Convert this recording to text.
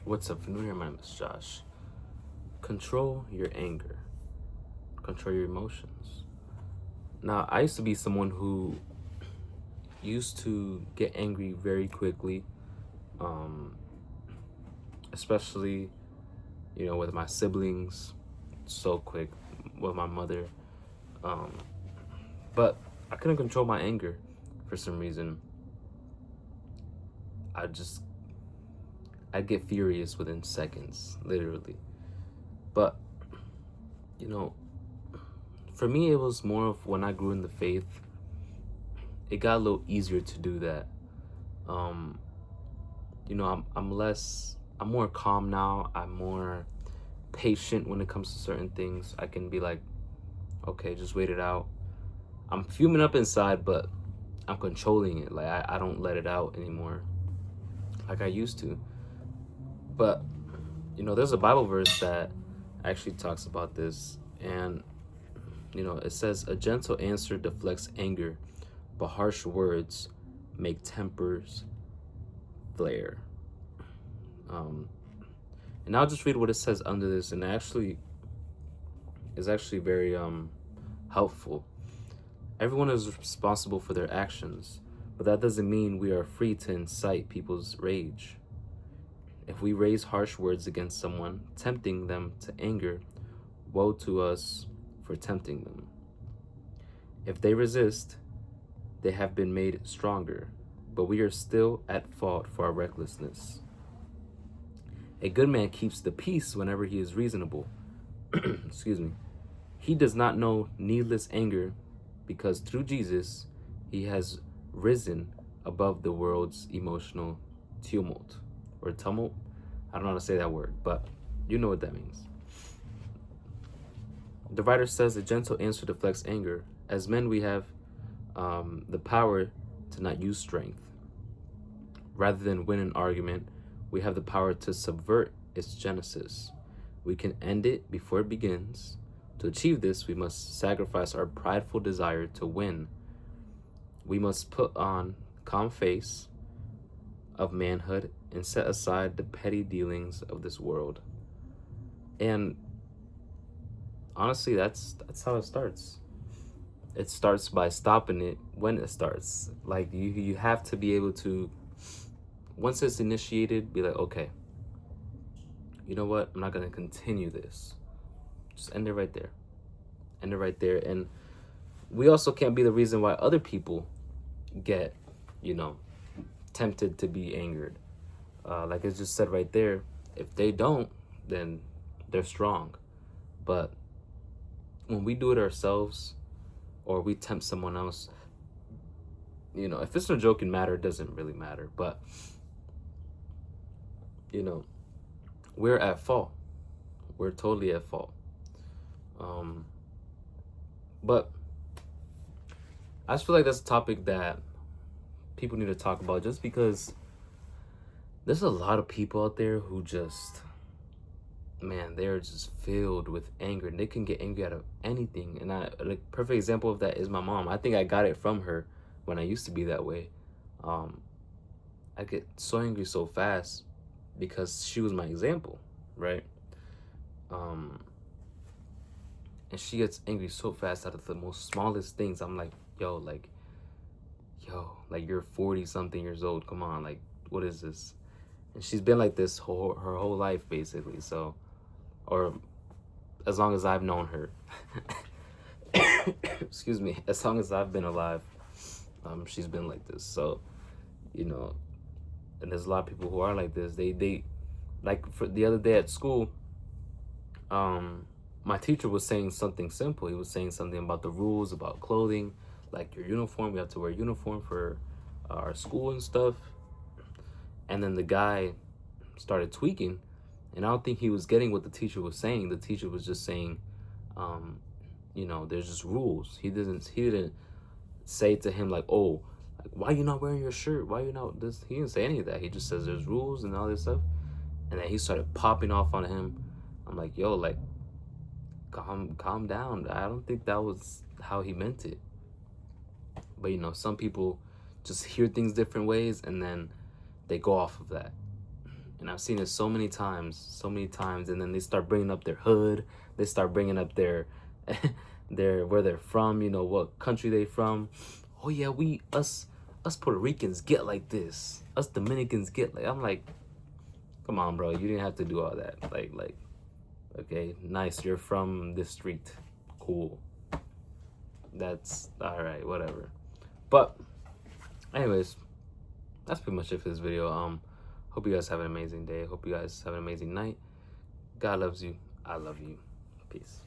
What's up, new here? My name is Josh. Control your anger, control your emotions. Now, I used to be someone who used to get angry very quickly, um, especially, with my siblings, so quick, with my mother. Um, but I couldn't control my anger for some reason. I just, I'd get furious within seconds, literally. But, you know, for me, it was more of when I grew in the faith, it got a little easier to do that. Um, I'm more calm now. I'm more patient when it comes to certain things. I can be like, okay, just wait it out. I'm fuming up inside, but I'm controlling it. Like I don't let it out anymore like I used to. But there's a Bible verse that actually talks about this, and it says, "A gentle answer deflects anger, but harsh words make tempers flare." Um, and I'll just read what it says under this, and actually is actually very helpful. Everyone is responsible for their actions, but that doesn't mean we are free to incite people's rage. If we raise harsh words against someone, tempting them to anger, woe to us for tempting them. If they resist, they have been made stronger, but we are still at fault for our recklessness. A good man keeps the peace whenever he is reasonable. Excuse me. He does not know needless anger because through Jesus, he has risen above the world's emotional tumult or tumult. I don't know how to say that word, but you know what that means. The writer says a gentle answer deflects anger. As men, we have the power to not use strength. Rather than win an argument, we have the power to subvert its genesis. We can end it before it begins. To achieve this, we must sacrifice our prideful desire to win. We must put on calm face of manhood and set aside the petty dealings of this world. And honestly, that's how it starts. It starts by stopping it when it starts. Like you have to be able to, once it's initiated, be like, okay, you know what? I'm not gonna continue this. Just end it right there. End it right there. And we also can't be the reason why other people get, you know, tempted to be angered. Like it's just said right there, if they don't, then they're strong. But when we do it ourselves or we tempt someone else, if it's a joking matter, it doesn't really matter. But, we're at fault. We're totally at fault. But I just feel like that's a topic that people need to talk about just because there's a lot of people out there who just, man, they're just filled with anger and they can get angry out of anything. And perfect example of that is my mom. I think I got it from her when I used to be that way. I get so angry so fast because she was my example, right? And she gets angry so fast out of the most smallest things. I'm like, yo, like you're 40 something years old. Come on, like, what is this? And she's been like this her whole life, basically. So, or as long as I've known her. Excuse me. As long as I've been alive, she's been like this. So, and there's a lot of people who are like this. They like for the other day at school, my teacher was saying something simple. He was saying something about the rules about clothing, like your uniform. We have to wear a uniform for our school and stuff. And then the guy started tweaking, and I don't think he was getting what the teacher was saying. The teacher was just saying, there's just rules. He didn't say to him like, oh, like, why you not wearing your shirt? Why you not this? He didn't say any of that. He just says there's rules and all this stuff. And then he started popping off on him. I'm like, yo, like, calm down. I don't think that was how he meant it. But some people just hear things different ways and then they go off of that. And I've seen it so many times, and then they start bringing up their hood, they start bringing up their where they're from, you know, what country they from. Oh yeah, us Puerto Ricans get like this, us Dominicans get like. I'm like, come on, bro, you didn't have to do all that. Like, okay, nice, you're from this street, cool, that's all right, whatever. But anyways, that's pretty much it for this video. Hope you guys have an amazing day. Hope you guys have an amazing night. God loves you. I love you. Peace.